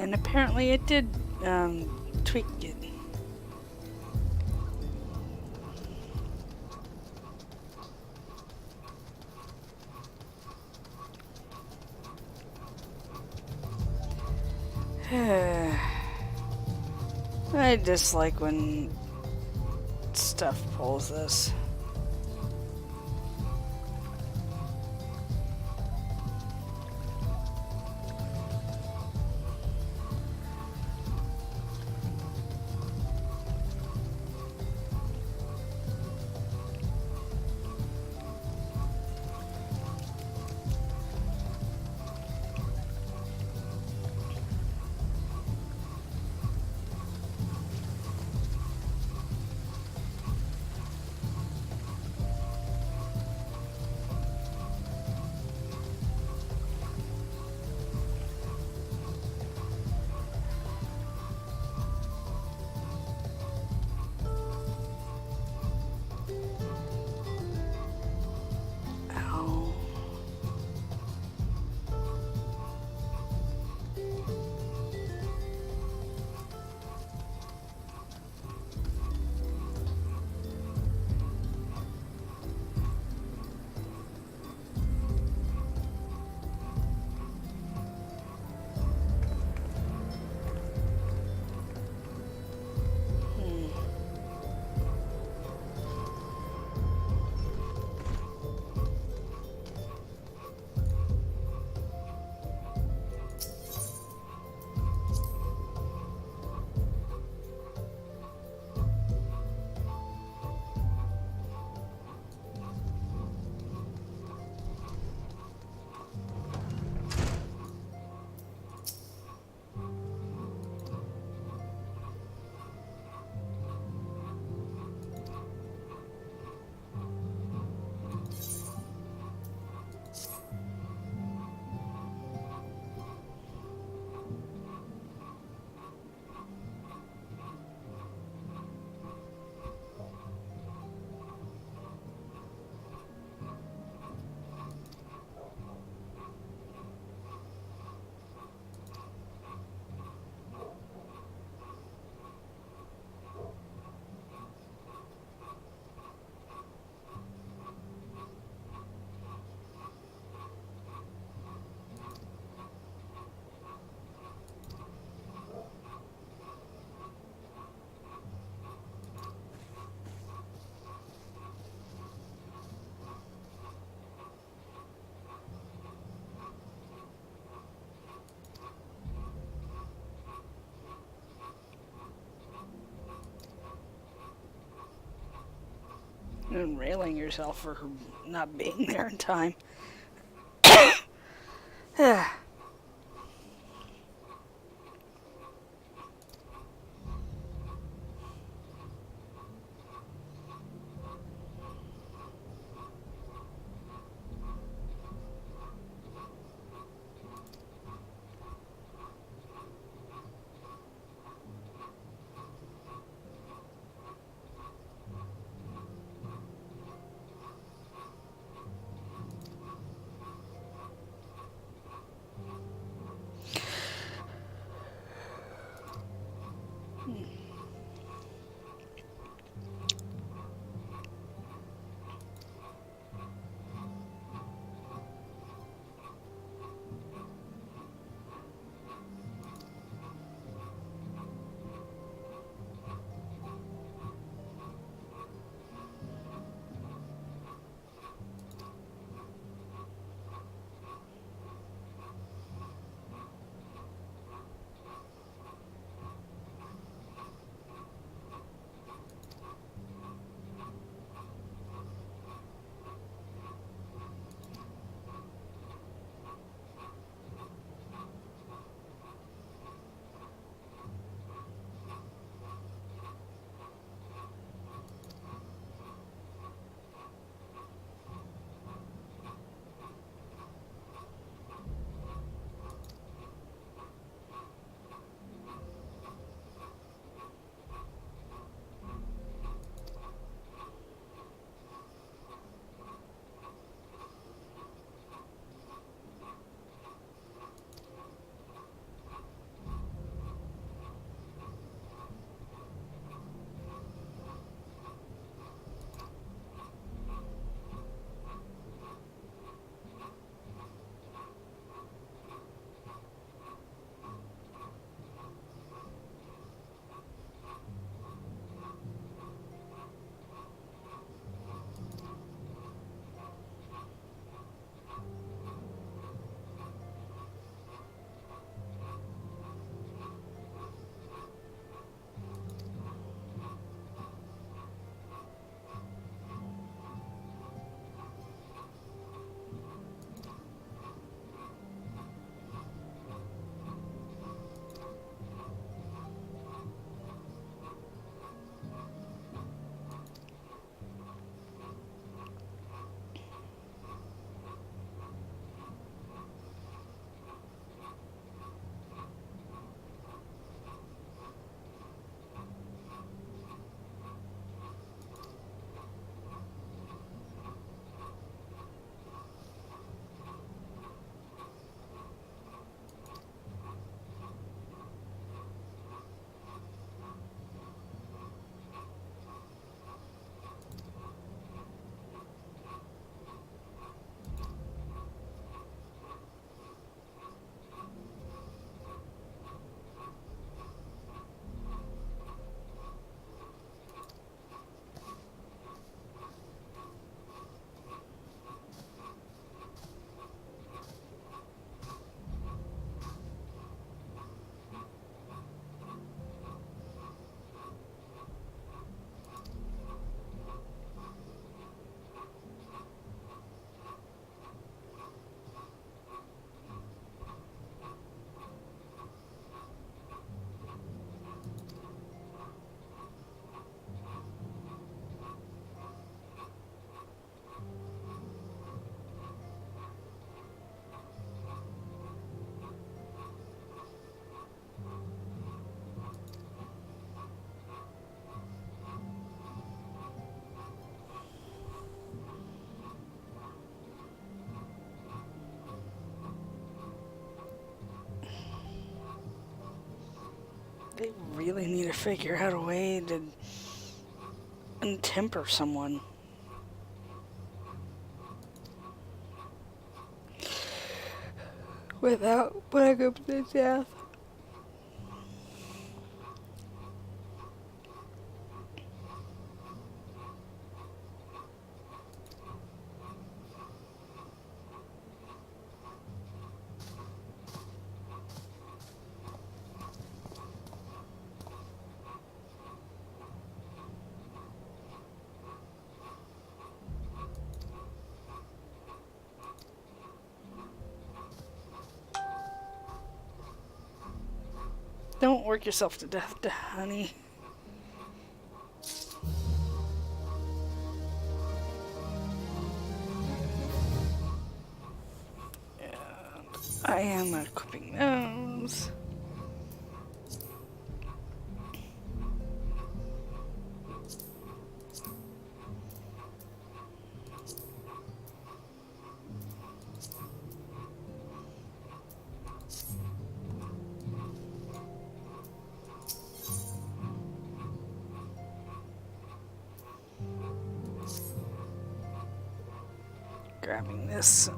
And apparently it did tweak it. I dislike when stuff pulls this. Ow. And railing yourself for not being there in time. They really need to figure out a way to untemper someone. Without putting them to death. Don't work yourself to death, honey. And I am equipping those. Grabbing this.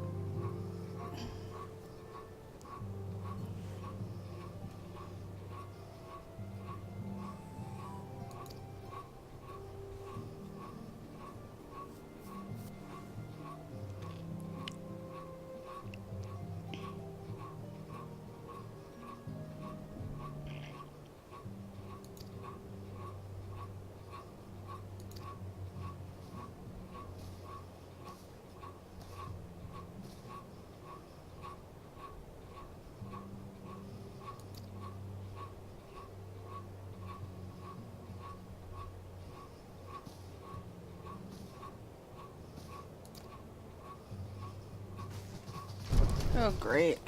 Oh, great.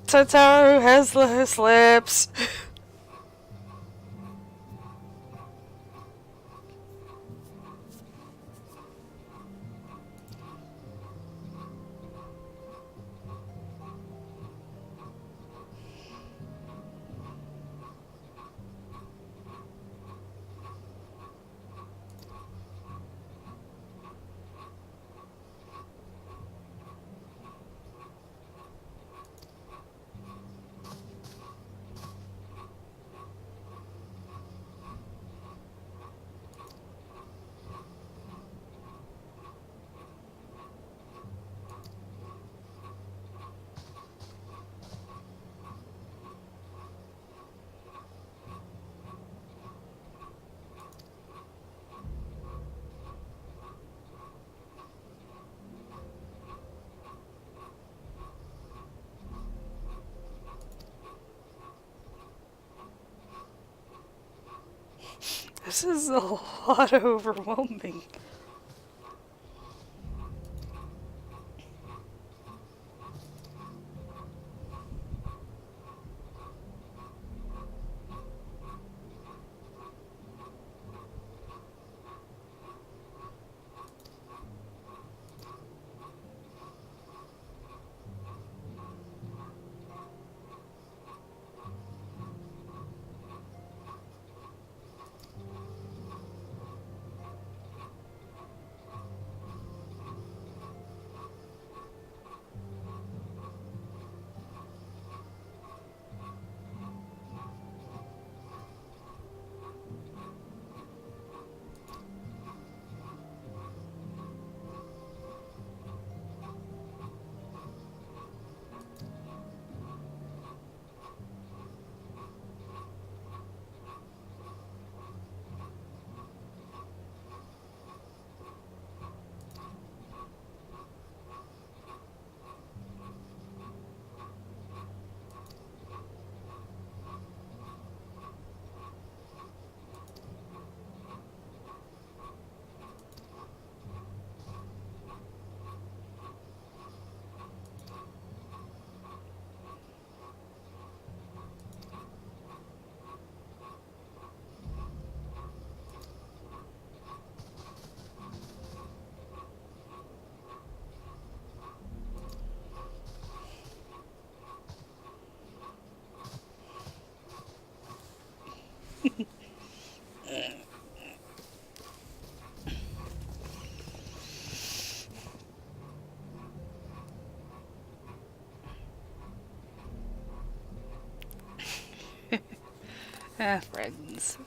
Totaro has loose lips. This is a lot overwhelming. Friends.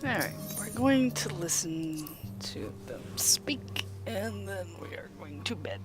Alright, we're going to listen to them speak, and then we are going to bed.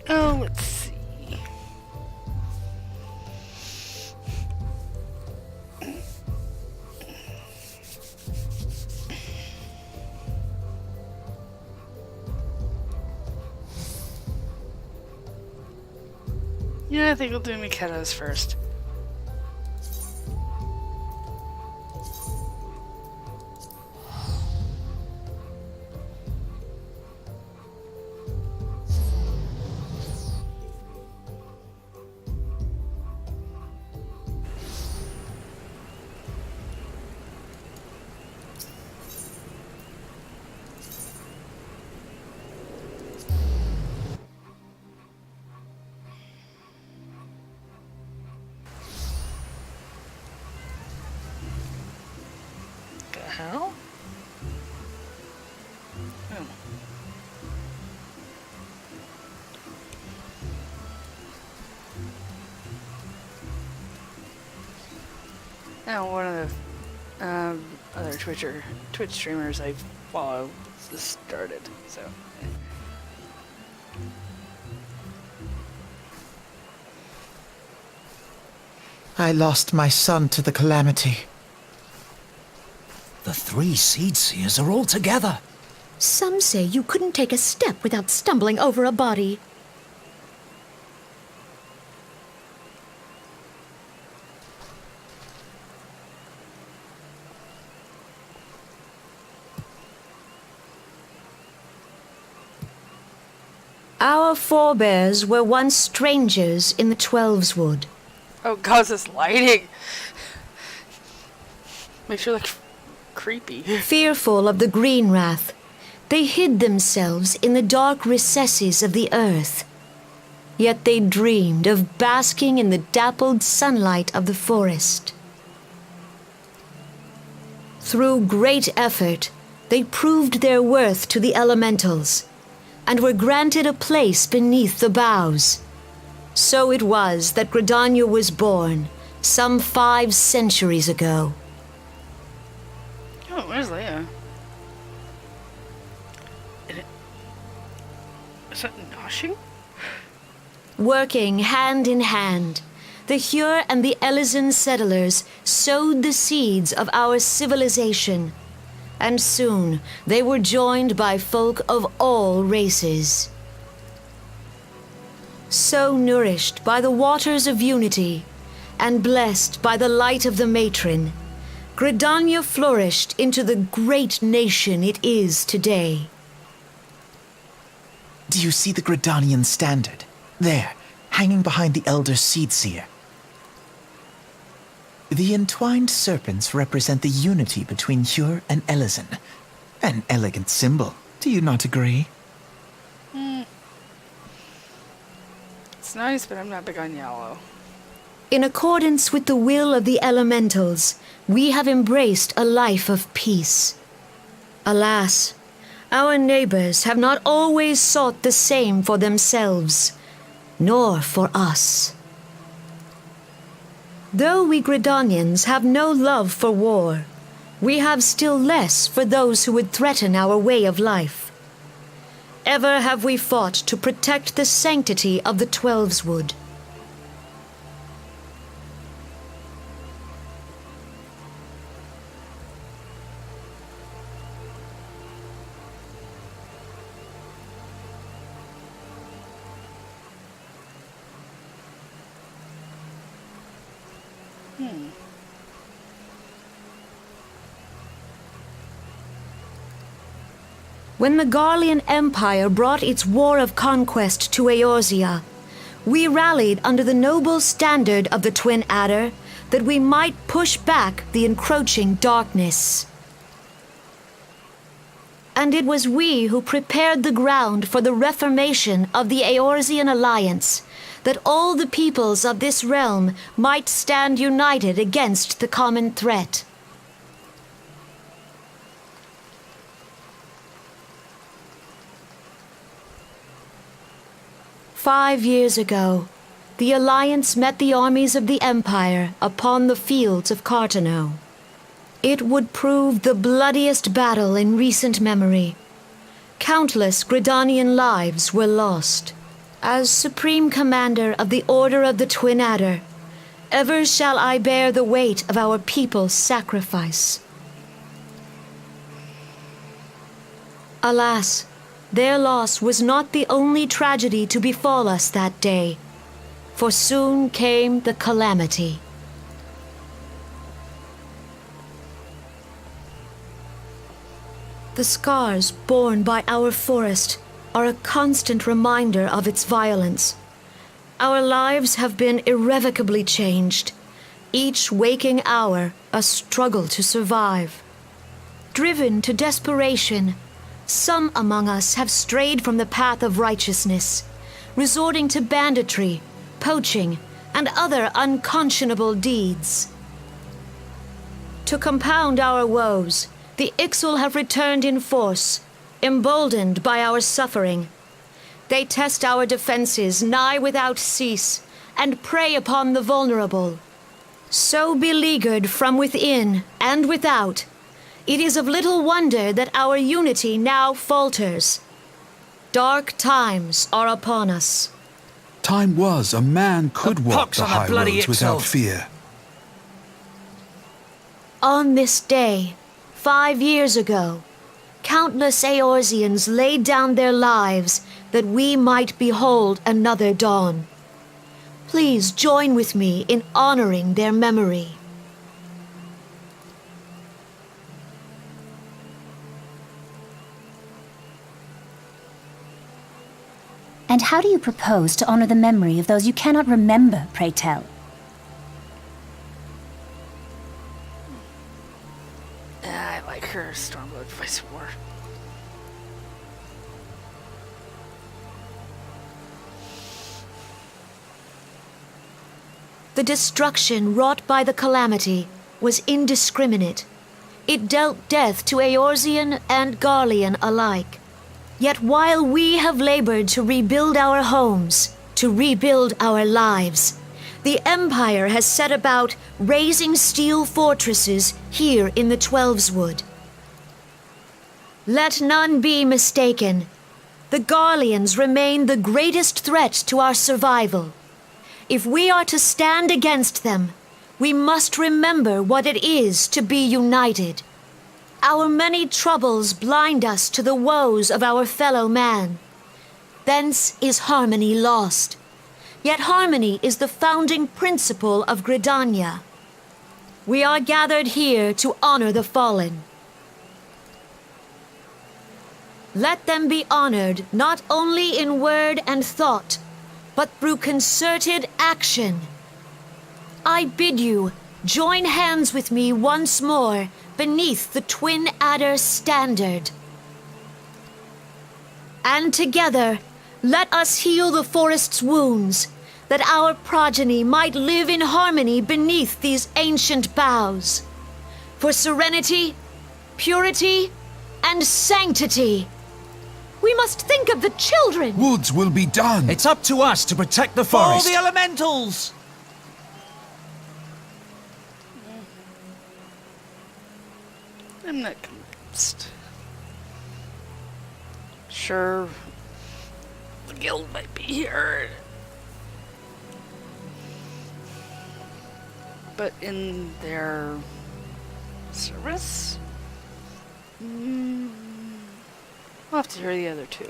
Oh, let's see. Yeah, I think we'll do Mikado's first. The hell? Oh. Now, one of the other Twitch streamers I follow just started. So. I lost my son to the calamity. The 3 Seed Seers are all together. Some say you couldn't take a step without stumbling over a body. Our forebears were once strangers in the Twelveswood. Oh god, this lighting makes you look creepy. Fearful of the green wrath, they hid themselves in the dark recesses of the earth. Yet they dreamed of basking in the dappled sunlight of the forest. Through great effort, they proved their worth to the elementals, and were granted a place beneath the boughs. So it was that Gridania was born, some 5 centuries ago. Oh, where's Leia? Is that Noshing? Working hand in hand, the Hyur and the Elysian settlers sowed the seeds of our civilization, and soon they were joined by folk of all races. So nourished by the waters of unity, and blessed by the light of the matron, Gridania flourished into the great nation it is today. Do you see the Gridanian standard? There, hanging behind the Elder Seedseer. The entwined serpents represent the unity between Hyur and Elysian. An elegant symbol, do you not agree? It's nice, but I'm not big on yellow. In accordance with the will of the elementals, we have embraced a life of peace. Alas, our neighbors have not always sought the same for themselves, nor for us. Though we Gridanians have no love for war, we have still less for those who would threaten our way of life. Ever have we fought to protect the sanctity of the Twelveswood. When the Garlean Empire brought its war of conquest to Eorzea, we rallied under the noble standard of the Twin Adder that we might push back the encroaching darkness. And it was we who prepared the ground for the reformation of the Eorzean Alliance, that all the peoples of this realm might stand united against the common threat. "5 years ago, the Alliance met the armies of the Empire upon the fields of Cartano. It would prove the bloodiest battle in recent memory. Countless Gridanian lives were lost. As Supreme Commander of the Order of the Twin Adder, ever shall I bear the weight of our people's sacrifice. Alas, their loss was not the only tragedy to befall us that day, for soon came the calamity. The scars borne by our forest are a constant reminder of its violence. Our lives have been irrevocably changed, each waking hour a struggle to survive. Driven to desperation, some among us have strayed from the path of righteousness, resorting to banditry, poaching, and other unconscionable deeds. To compound our woes, the Ixal have returned in force, emboldened by our suffering. They test our defenses nigh without cease, and prey upon the vulnerable. So beleaguered from within and without, It is of little wonder that our unity now falters. Dark times are upon us. Time was a man could walk pox the on that high bloody roads without Ixo. fear. On this day, 5 years ago, countless Eorzeans laid down their lives that we might behold another dawn. Please join with me in honoring their memory. And how do you propose to honor the memory of those you cannot remember, pray tell? I like her Stormblood voice of war. The destruction wrought by the calamity was indiscriminate. It dealt death to Eorzean and Garlean alike. Yet while we have labored to rebuild our homes, to rebuild our lives, the Empire has set about raising steel fortresses here in the Twelveswood. Let none be mistaken. The Garleans remain the greatest threat to our survival. If we are to stand against them, we must remember what it is to be united. Our many troubles blind us to the woes of our fellow man. Thence is harmony lost. Yet harmony is the founding principle of Gridania. We are gathered here to honor the fallen. Let them be honored not only in word and thought, but through concerted action. I bid you join hands with me once more beneath the Twin Adder standard. And together, let us heal the forest's wounds, that our progeny might live in harmony beneath these ancient boughs. For serenity, purity, and sanctity. We must think of the children. Woods will be done. It's up to us to protect the For all forest. the elementals! I'm not convinced. Sure, the guild might be here, but in their service? We'll have to hear the other two.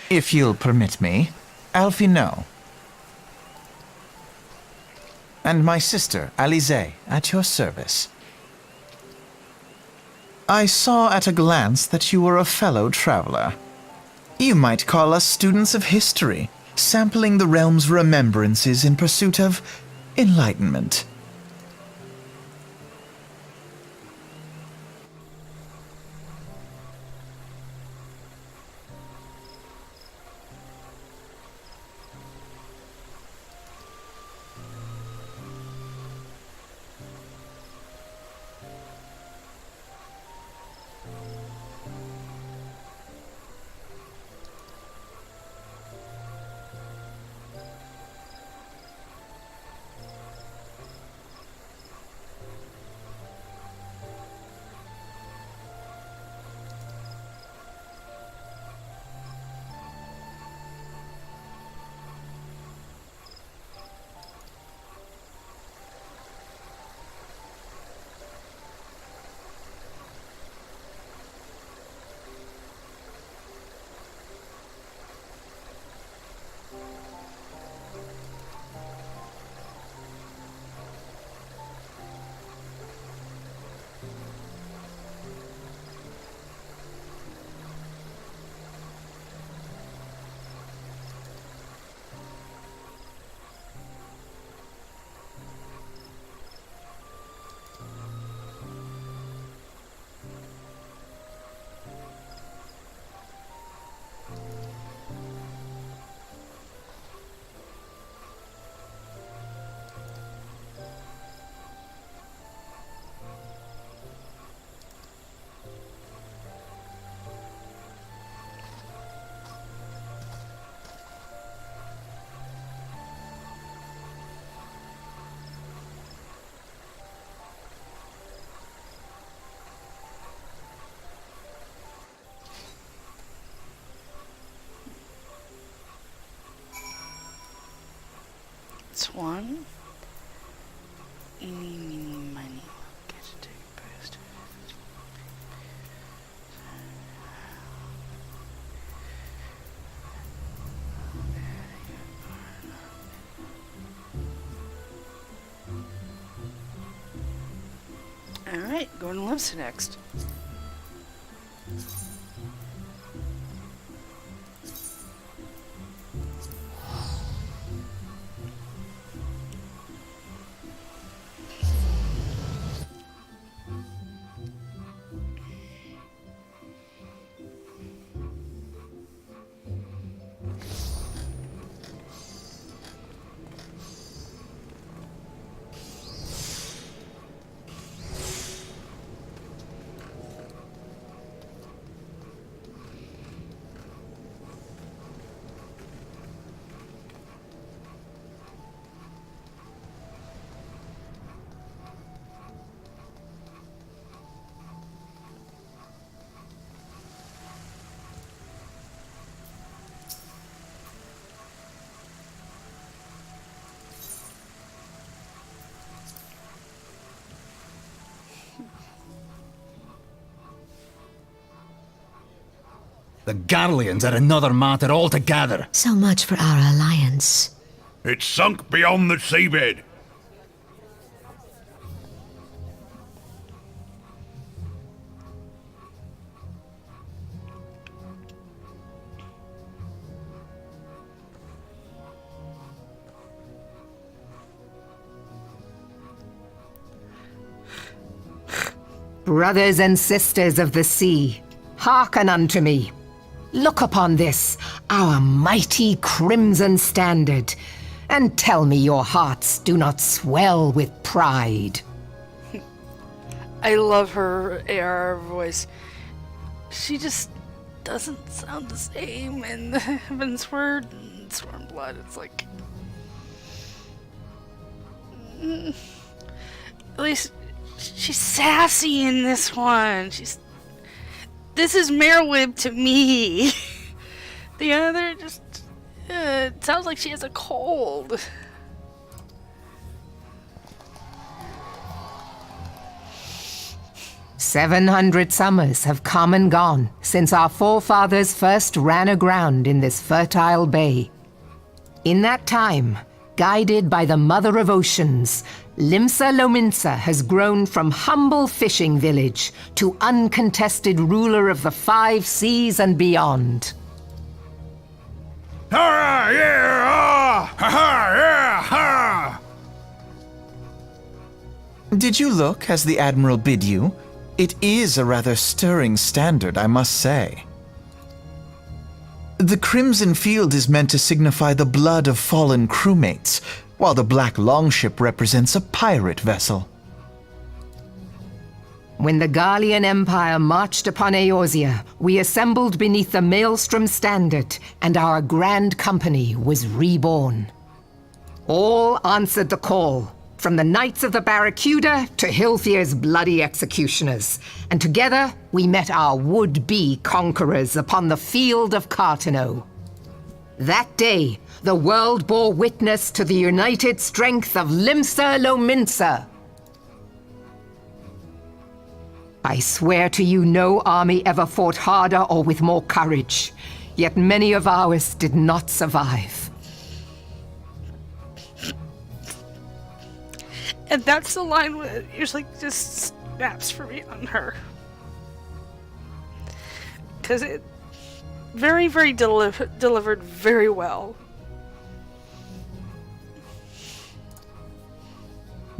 If you'll permit me, Alfie no. And my sister, Alize, at your service. I saw at a glance that you were a fellow traveler. You might call us students of history, sampling the realm's remembrances in pursuit of enlightenment. That's one. Eeny, meeny, miny. Get to take boost. Alright, going to Limsa next. The Garleans are another matter altogether. So much for our alliance. It's sunk beyond the seabed. Brothers and sisters of the sea, hearken unto me. Look upon this, our mighty crimson standard, and tell me your hearts do not swell with pride. I love her AR voice. She just doesn't sound the same in Heavensward and Stormblood. It's like... At least she's sassy in this one. This is Merwib to me. The other just... it sounds like she has a cold. "700 summers have come and gone since our forefathers first ran aground in this fertile bay. In that time, guided by the Mother of Oceans, Limsa Lominsa has grown from humble fishing village to uncontested ruler of the 5 seas and beyond. Ha yeah, ah, ha ha, yeah, ha! Did you look as the Admiral bid you? It is a rather stirring standard, I must say. The crimson field is meant to signify the blood of fallen crewmates, while the black longship represents a pirate vessel. When the Garlean Empire marched upon Eorzea, we assembled beneath the Maelstrom standard, and our grand company was reborn. All answered the call, from the Knights of the Barracuda to Hilfir's bloody executioners, and together we met our would-be conquerors upon the field of Cartano. That day, the world bore witness to the united strength of Limsa Lominsa. I swear to you no army ever fought harder or with more courage, yet many of ours did not survive. And that's the line that usually just snaps for me on her. Because it very, very delivered very well.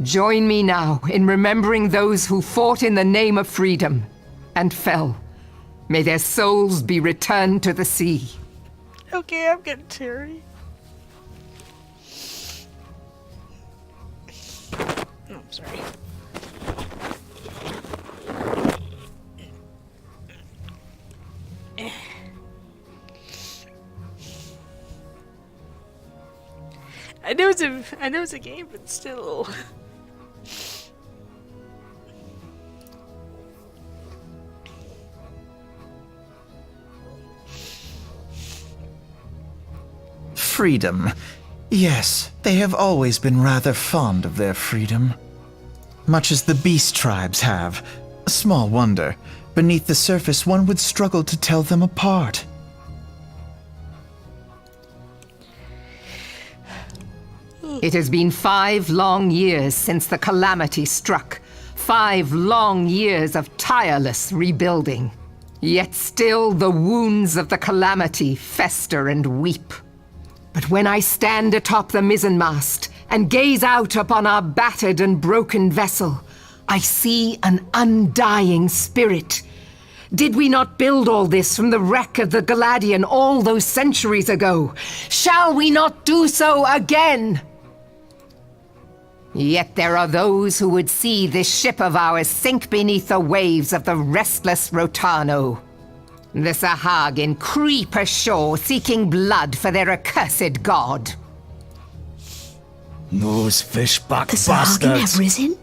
Join me now in remembering those who fought in the name of freedom and fell. May their souls be returned to the sea. Okay, I'm getting teary. Oh, I'm sorry. I know it's a game, but still. Freedom. Yes, they have always been rather fond of their freedom. Much as the beast tribes have. Small wonder. Beneath the surface, one would struggle to tell them apart. It has been 5 long years since the calamity struck. 5 long years of tireless rebuilding. Yet still the wounds of the calamity fester and weep. But when I stand atop the mizzenmast and gaze out upon our battered and broken vessel, I see an undying spirit. Did we not build all this from the wreck of the Galadian all those centuries ago? Shall we not do so again? Yet there are those who would see this ship of ours sink beneath the waves of the restless Rotano. The Sahagin creep ashore seeking blood for their accursed god. Those fishback The Sahagin have risen?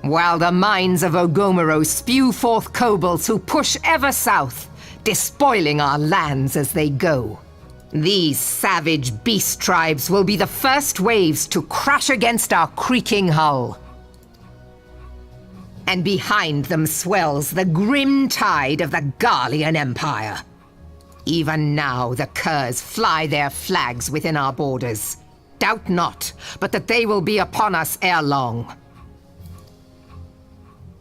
While the mines of Ogomoro spew forth kobolds who push ever south, despoiling our lands as they go. These savage beast tribes will be the first waves to crash against our creaking hull. And behind them swells the grim tide of the Garlean Empire. Even now the curs fly their flags within our borders. Doubt not, but that they will be upon us ere long.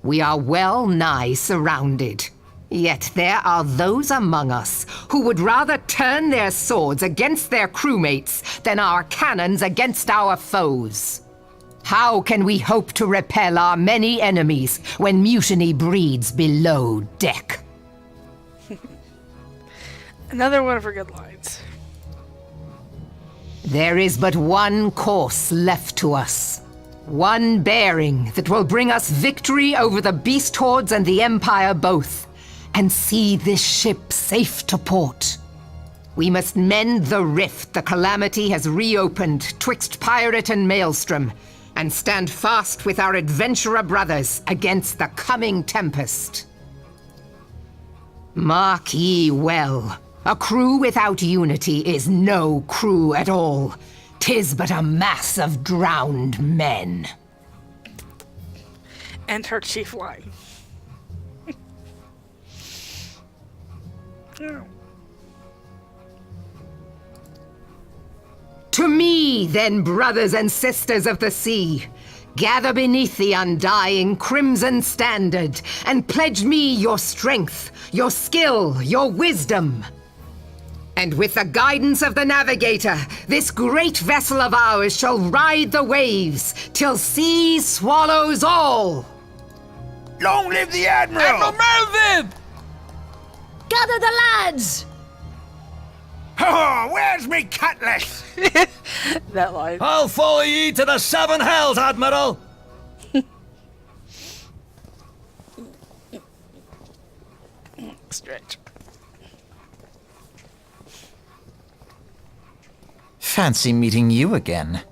We are well nigh surrounded. Yet there are those among us who would rather turn their swords against their crewmates than our cannons against our foes. How can we hope to repel our many enemies when mutiny breeds below deck? Another one of her good lines. There is but one course left to us. One bearing that will bring us victory over the beast hordes and the Empire both, and see this ship safe to port. We must mend the rift the calamity has reopened twixt pirate and maelstrom, and stand fast with our adventurer brothers against the coming tempest. Mark ye well, a crew without unity is no crew at all. 'Tis but a mass of drowned men. And her chief line. Oh. To me, then, brothers and sisters of the sea, gather beneath the undying crimson standard, and pledge me your strength, your skill, your wisdom. And with the guidance of the navigator, this great vessel of ours shall ride the waves till sea swallows all. Long live the Admiral! Admiral Melvin! Gather the lads! Oh, where's me cutlass? That line. I'll follow ye to the 7 hells, Admiral! Stretch. Fancy meeting you again.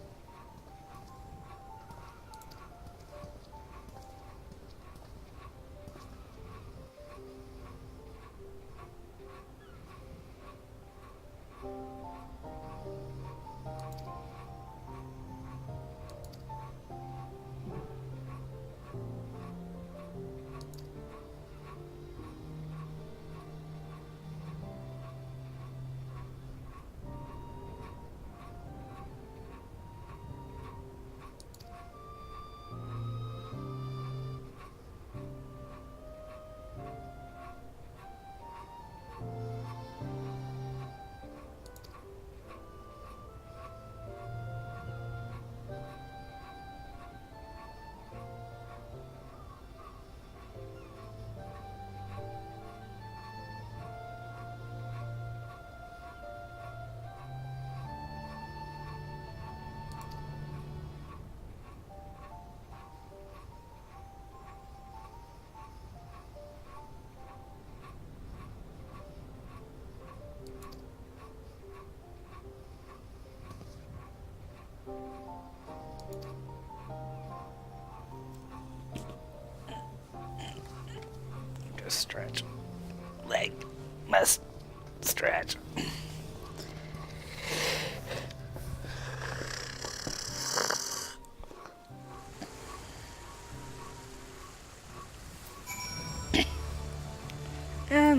Just stretch. Leg must stretch.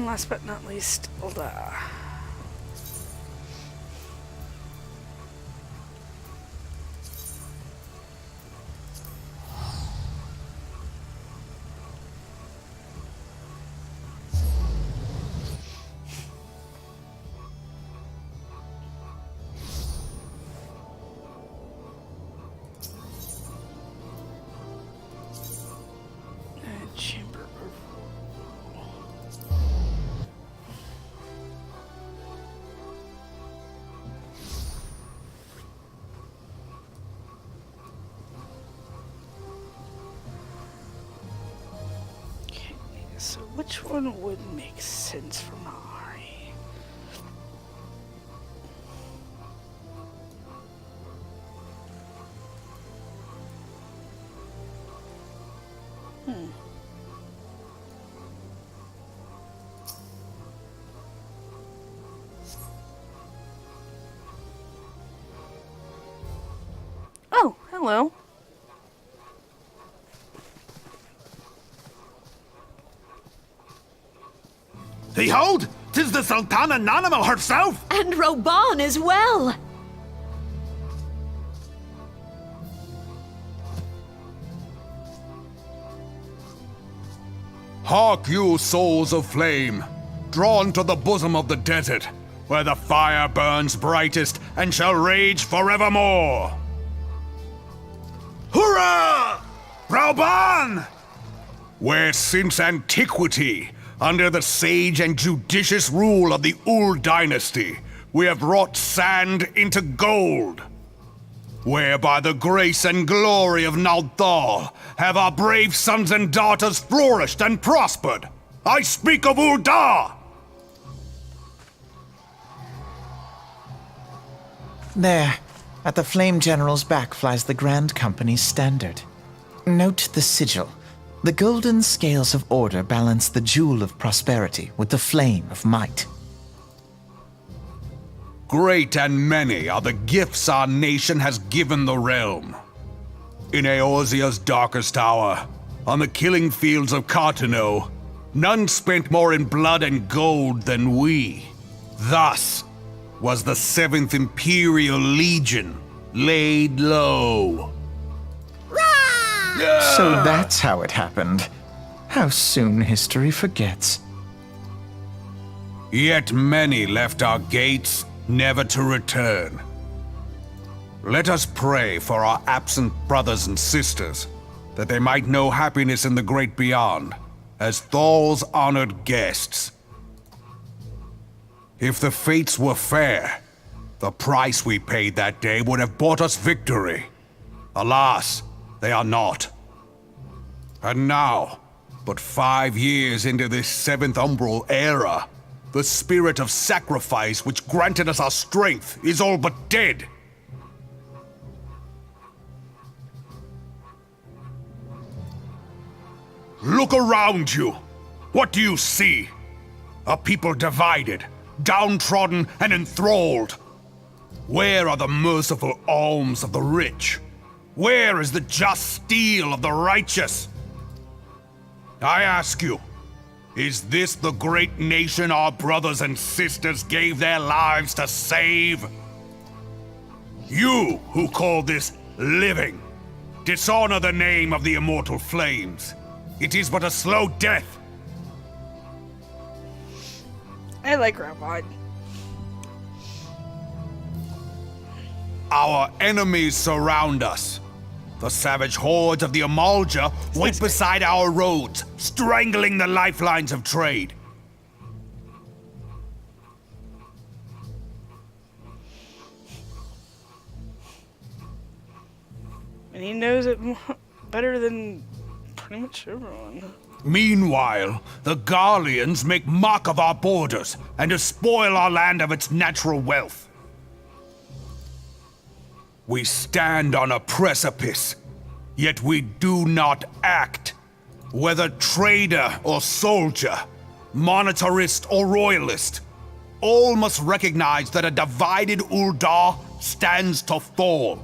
last but not least, Ulda. Chamber of Okay, so which one would make sense for Mari? Oh, hello. Behold, 'tis the Sultana Nanamal herself! And Roban as well! Hark you, souls of flame, drawn to the bosom of the desert, where the fire burns brightest and shall rage forevermore! Hurrah! Rauban! Where since antiquity, under the sage and judicious rule of the Ul dynasty, we have wrought sand into gold. Where by the grace and glory of Nalthal have our brave sons and daughters flourished and prospered. I speak of Ulda! There, at the Flame General's back flies the Grand Company's standard. Note the sigil. The golden scales of order balance the jewel of prosperity with the flame of might. Great and many are the gifts our nation has given the realm. In Eorzea's darkest hour, on the killing fields of Cartano, none spent more in blood and gold than we. Thus was the 7th Imperial Legion laid low. So that's how it happened. How soon history forgets. Yet many left our gates, never to return. Let us pray for our absent brothers and sisters, that they might know happiness in the great beyond, as Thal's honored guests. If the fates were fair, the price we paid that day would have bought us victory. Alas, they are not. And now, but 5 years into this 7th Umbral era, the spirit of sacrifice which granted us our strength is all but dead. Look around you. What do you see? A people divided, downtrodden, and enthralled. Where are the merciful alms of the rich? Where is the just steel of the righteous? I ask you, is this the great nation our brothers and sisters gave their lives to save? You who call this living, dishonor the name of the immortal flames. It is but a slow death. I like Robot. Our enemies surround us. The savage hordes of the Amalja wait beside our roads, strangling the lifelines of trade. And he knows it better than pretty much everyone. Meanwhile, the Garleans make mock of our borders and despoil our land of its natural wealth. We stand on a precipice, yet we do not act. Whether trader or soldier, monetarist or royalist, all must recognize that a divided Ul'dah stands to fall.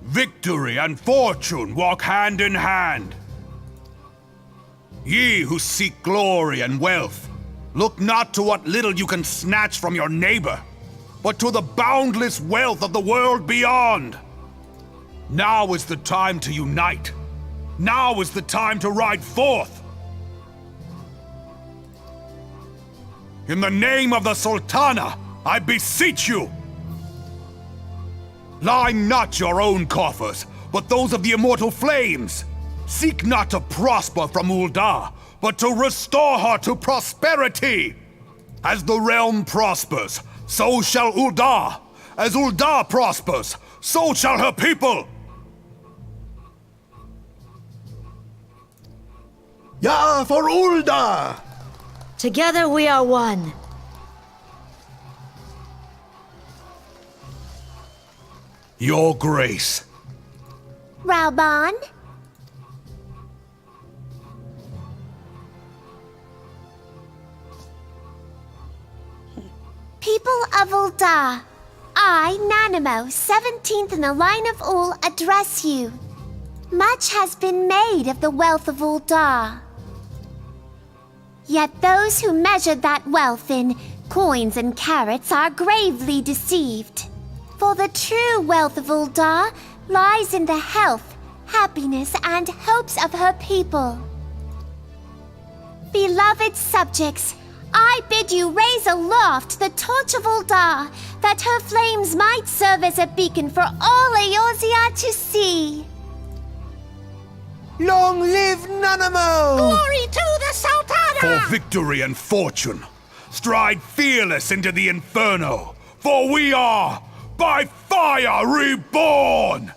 Victory and fortune walk hand in hand. Ye who seek glory and wealth, look not to what little you can snatch from your neighbor, but to the boundless wealth of the world beyond. Now is the time to unite. Now is the time to ride forth. In the name of the Sultana, I beseech you. Line not your own coffers, but those of the immortal flames. Seek not to prosper from Ul'dah, but to restore her to prosperity. As the realm prospers, so shall Ul'dah. As Ul'dah prospers, so shall her people. Ya for Ul'dah! Together we are one. Your Grace. Rauban? People of Ul'dah, I, Nanamo, 17th in the line of Ul, address you. Much has been made of the wealth of Ul'dah. Yet those who measured that wealth in coins and carats are gravely deceived. For the true wealth of Ul'dah lies in the health, happiness, and hopes of her people. Beloved subjects, I bid you raise aloft the torch of Ul'dah, that her flames might serve as a beacon for all Eorzea to see. Long live Nanamo! Glory to the Sultana! For victory and fortune, stride fearless into the inferno, for we are, by fire, reborn!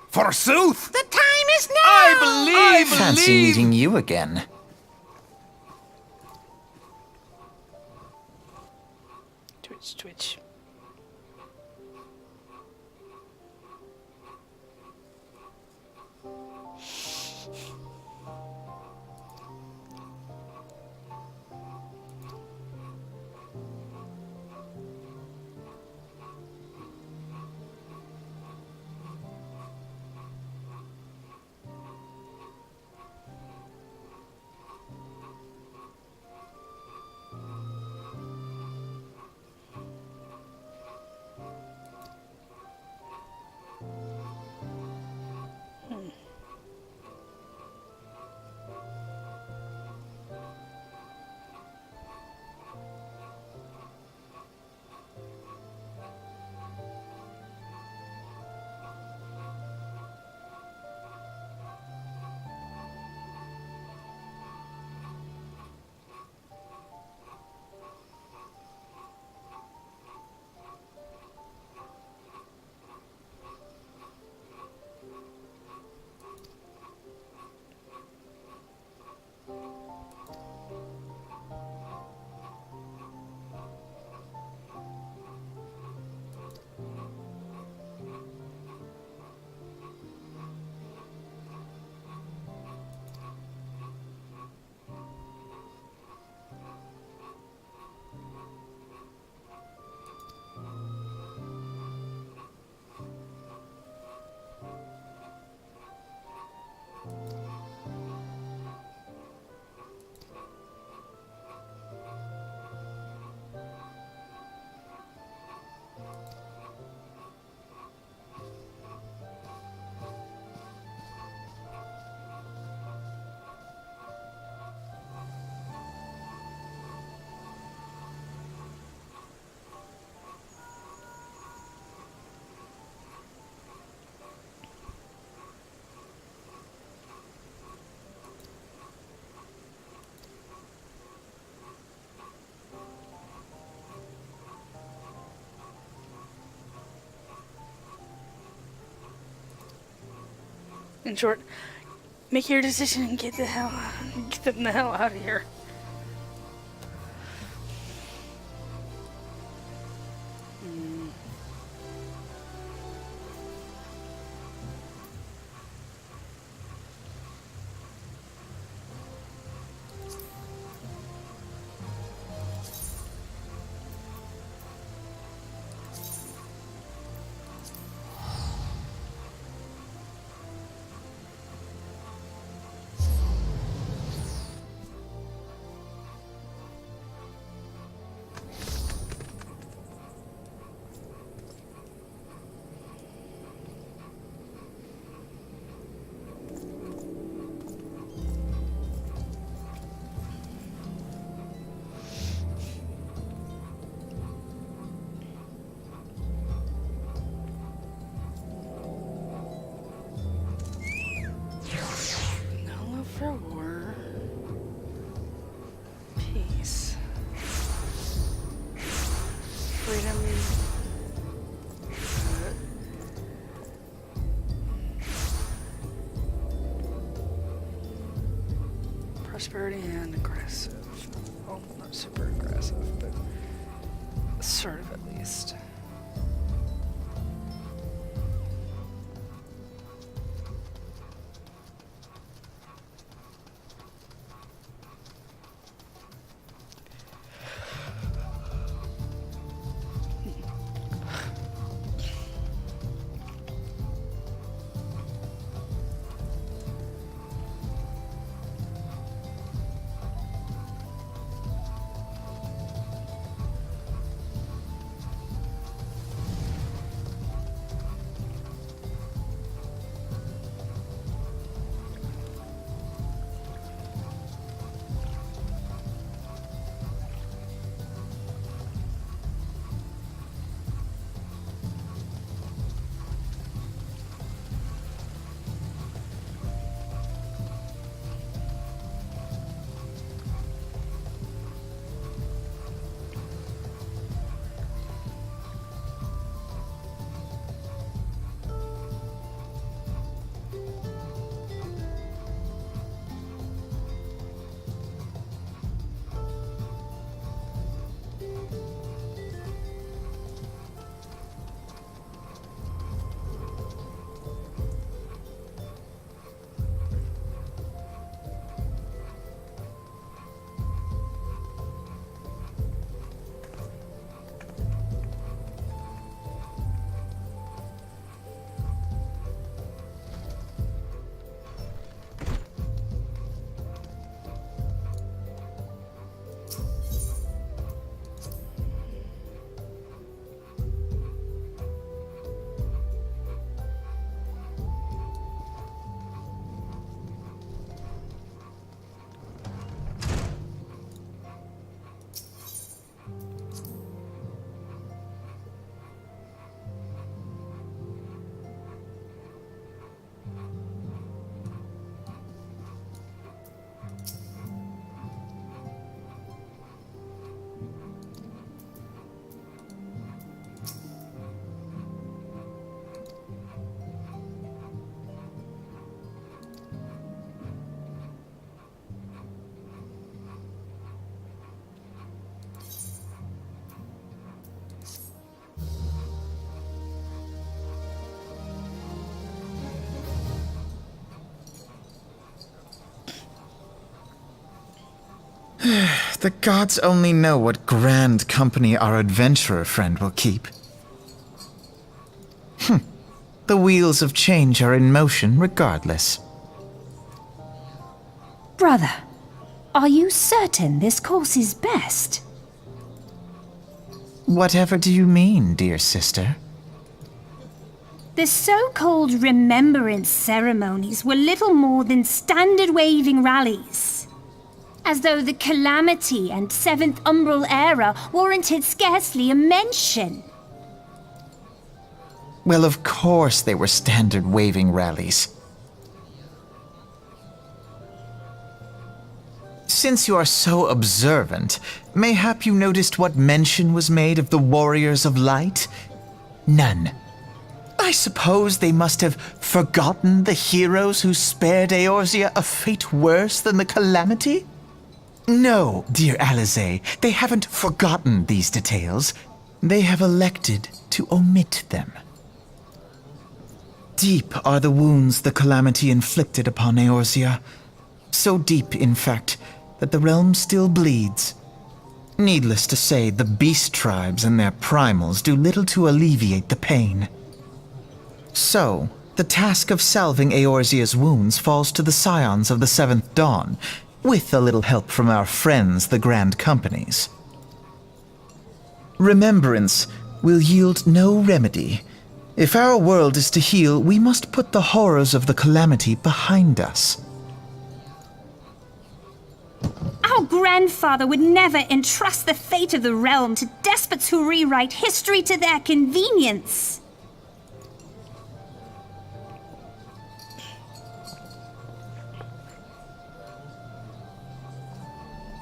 Forsooth! The time is now! I Fancy meeting you again. Twitch. In short, make your decision and get them the hell out of here. item. Prosperity and aggressive. Oh, not super aggressive, but assertive at least. The gods only know what grand company our adventurer friend will keep. The wheels of change are in motion regardless. Brother, are you certain this course is best? Whatever do you mean, dear sister? The so-called remembrance ceremonies were little more than standard waving rallies. As though the Calamity and Seventh Umbral Era warranted scarcely a mention. Well, of course they were standard waving rallies. Since you are so observant, mayhap you noticed what mention was made of the Warriors of Light? None. I suppose they must have forgotten the heroes who spared Eorzea a fate worse than the Calamity? No, dear Alize, they haven't forgotten these details. They have elected to omit them. Deep are the wounds the Calamity inflicted upon Eorzea. So deep, in fact, that the realm still bleeds. Needless to say, the beast tribes and their primals do little to alleviate the pain. So, the task of salving Eorzea's wounds falls to the scions of the Seventh Dawn, with a little help from our friends, the Grand Companies. Remembrance will yield no remedy. If our world is to heal, we must put the horrors of the Calamity behind us. Our grandfather would never entrust the fate of the realm to despots who rewrite history to their convenience.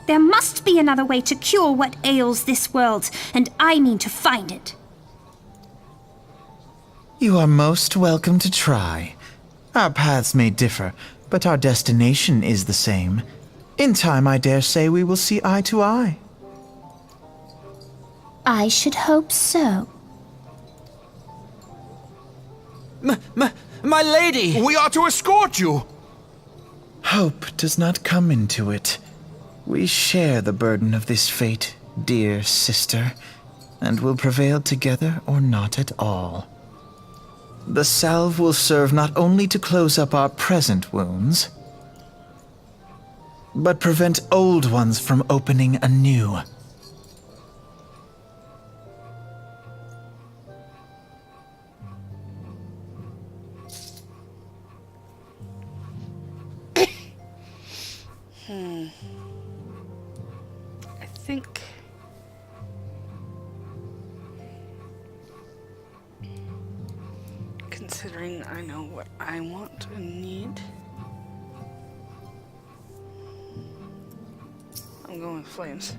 There must be another way to cure what ails this world, and I mean to find it. You are most welcome to try. Our paths may differ, but our destination is the same. In time, I dare say we will see eye to eye. I should hope so. My lady! We are to escort you! Hope does not come into it. We share the burden of this fate, dear sister, and will prevail together or not at all. The salve will serve not only to close up our present wounds, but prevent old ones from opening anew. I think... Considering I know what I want and need, I'm going with flames.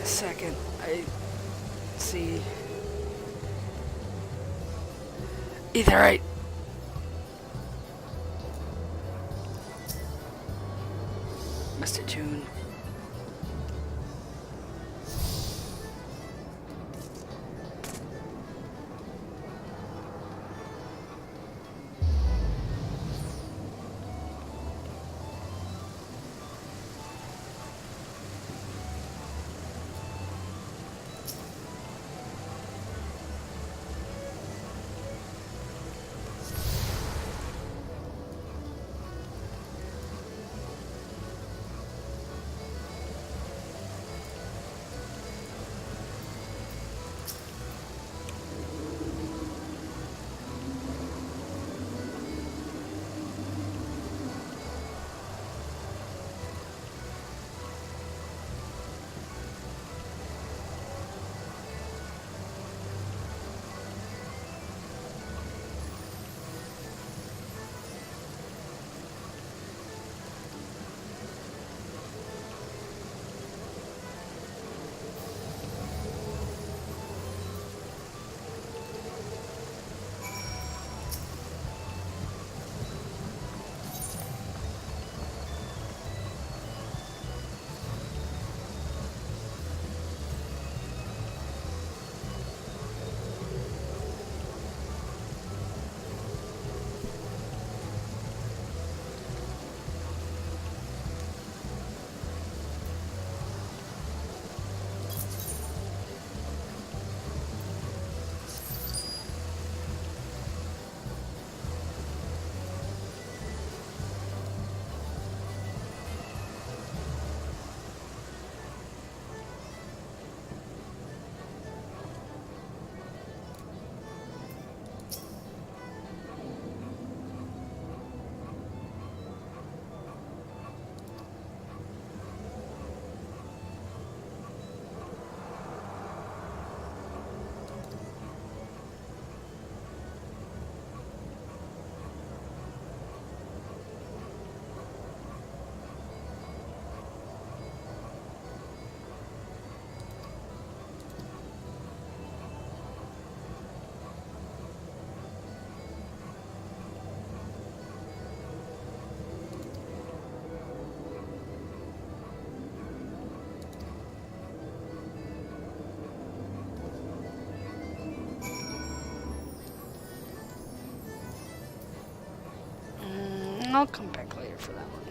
second. I see. Either I... Must have tuned. I'll come back later for that one.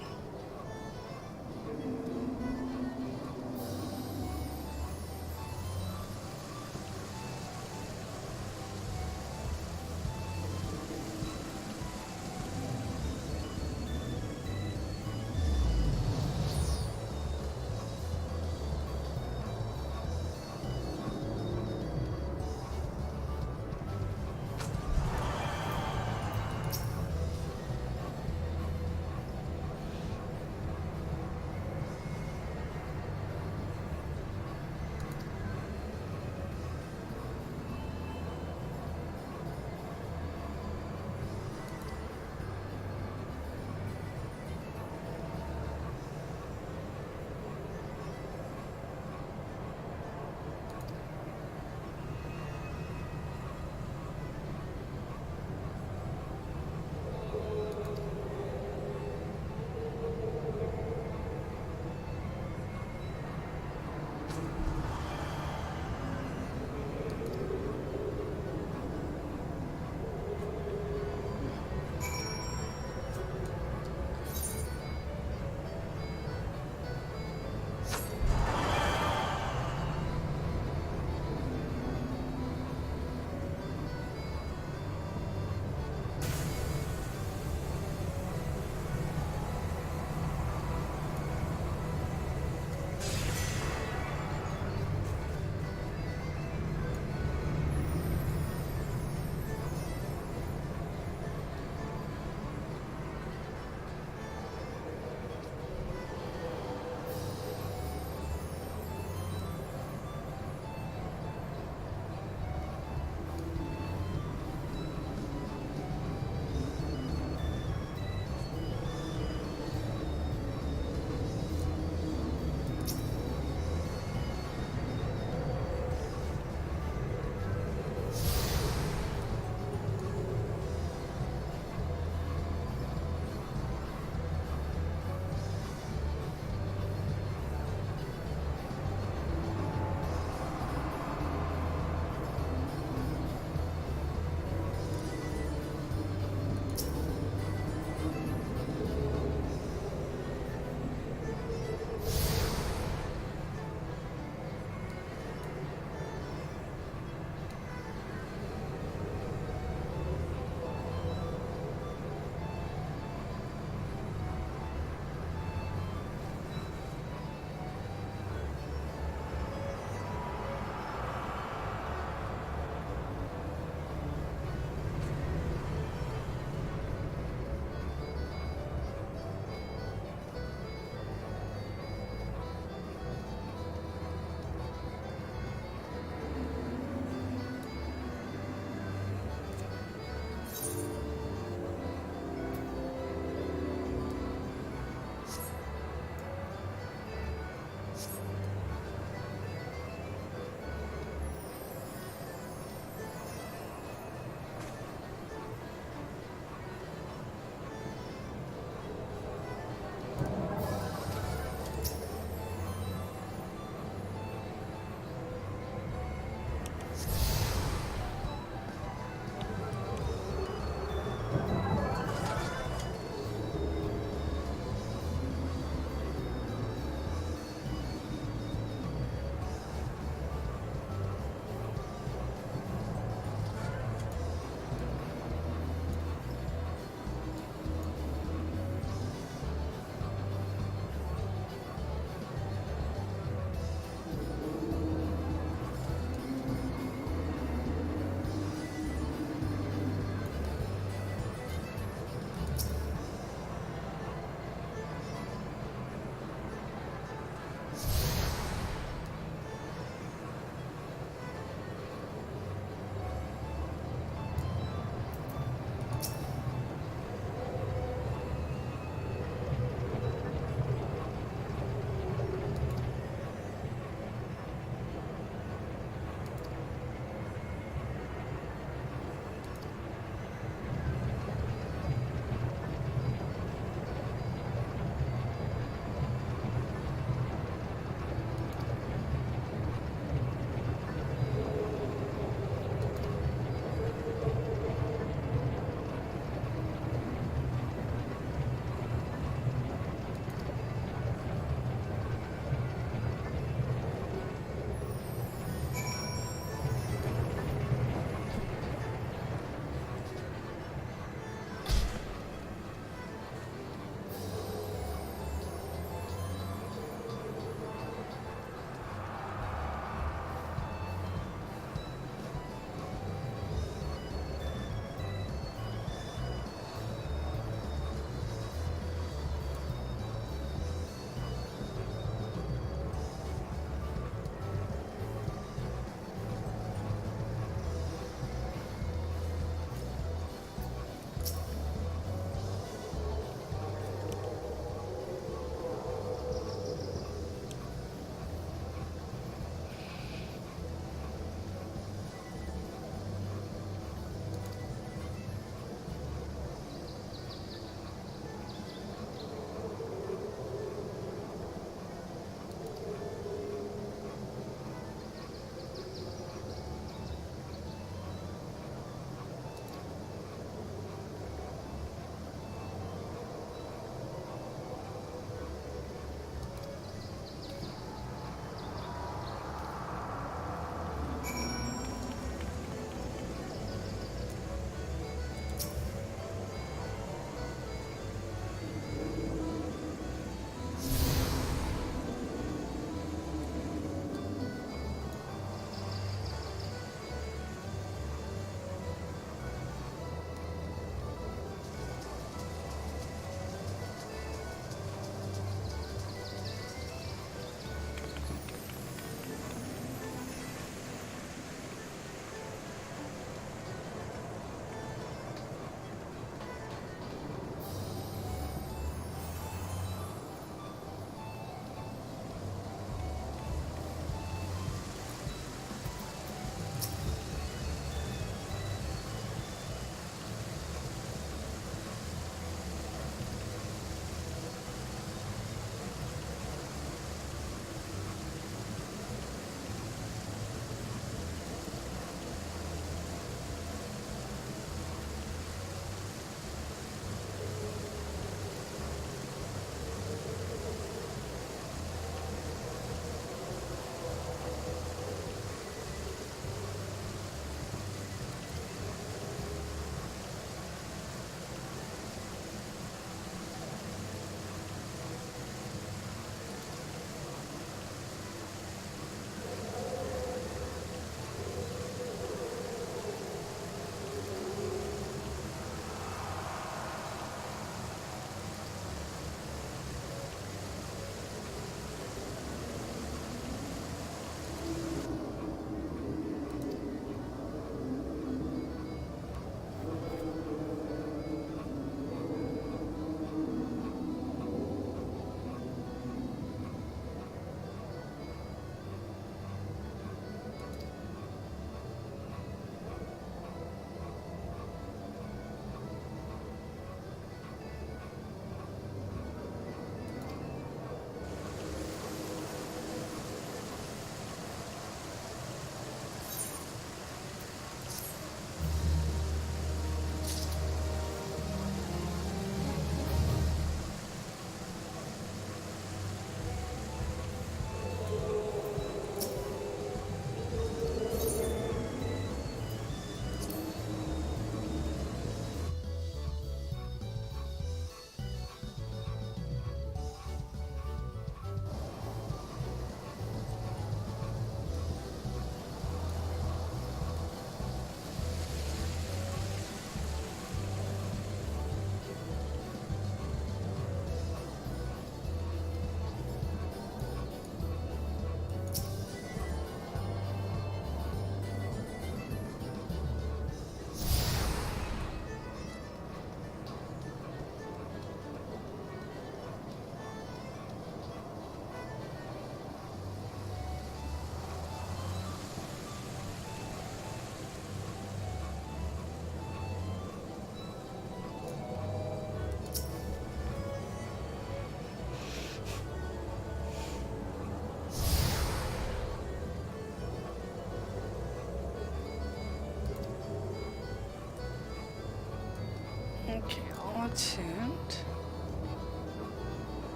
Okay, I'll attempt.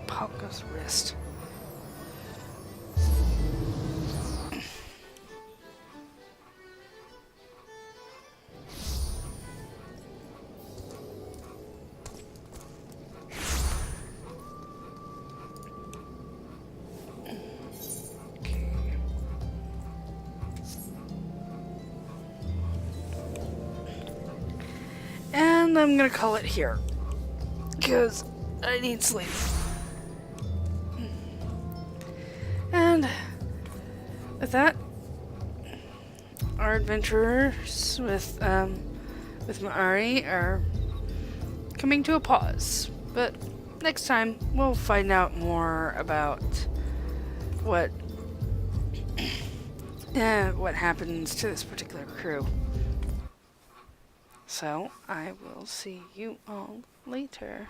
Palka's wrist. And I'm gonna call it here, because I need sleep. And with that, our adventures with Ma'ari are coming to a pause. But next time, we'll find out more about what happens to this particular crew. So, I will see you all later.